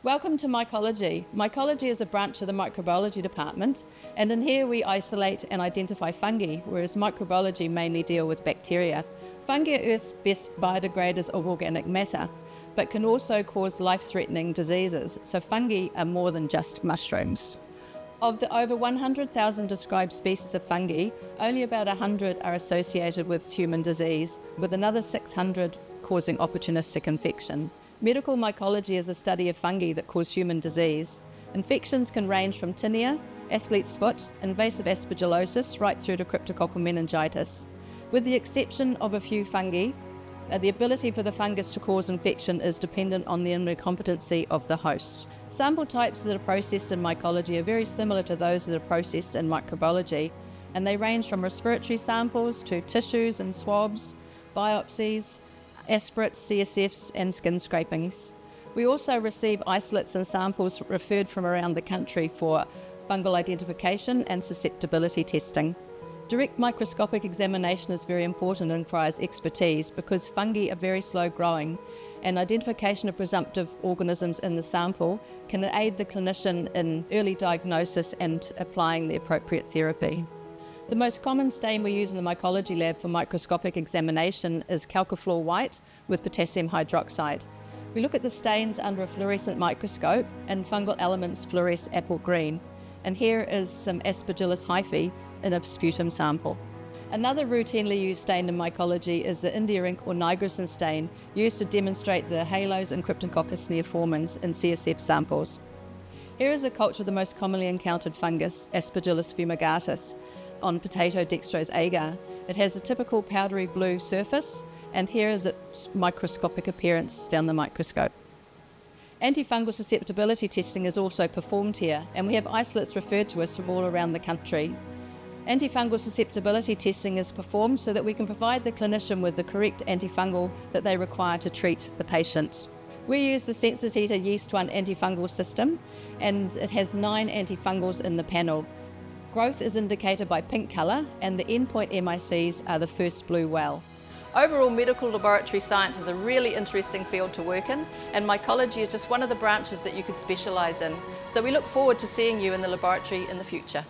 Welcome to Mycology. Mycology is a branch of the microbiology department, and in here we isolate and identify fungi, whereas microbiology mainly deal with bacteria. Fungi are Earth's best biodegraders of organic matter, but can also cause life-threatening diseases, so fungi are more than just mushrooms. Of the over 100,000 described species of fungi, only about 100 are associated with human disease, with another 600 causing opportunistic infection. Medical mycology is a study of fungi that cause human disease. Infections can range from tinea, athlete's foot, invasive aspergillosis, right through to cryptococcal meningitis. With the exception of a few fungi, the ability for the fungus to cause infection is dependent on the immunocompetency of the host. Sample types that are processed in mycology are very similar to those that are processed in microbiology, and they range from respiratory samples to tissues and swabs, biopsies, aspirates, CSFs, and skin scrapings. We also receive isolates and samples referred from around the country for fungal identification and susceptibility testing. Direct microscopic examination is very important and requires expertise because fungi are very slow growing, and identification of presumptive organisms in the sample can aid the clinician in early diagnosis and applying the appropriate therapy. The most common stain we use in the mycology lab for microscopic examination is calcifluor white with potassium hydroxide. We look at the stains under a fluorescent microscope, and fungal elements fluoresce apple green. And here is some Aspergillus hyphae in a sputum sample. Another routinely used stain in mycology is the India ink or nigrosin stain, used to demonstrate the halos and Cryptococcus neoformans in CSF samples. Here is a culture of the most commonly encountered fungus, Aspergillus fumigatus, on potato dextrose agar. It has a typical powdery blue surface, and here is its microscopic appearance down the microscope. Antifungal susceptibility testing is also performed here, and we have isolates referred to us from all around the country. Antifungal susceptibility testing is performed so that we can provide the clinician with the correct antifungal that they require to treat the patient. We use the Sensitiva Yeast 1 antifungal system, and it has 9 antifungals in the panel. Growth is indicated by pink colour, and the endpoint MICs are the first blue well. Overall, medical laboratory science is a really interesting field to work in, and mycology is just one of the branches that you could specialise in. So we look forward to seeing you in the laboratory in the future.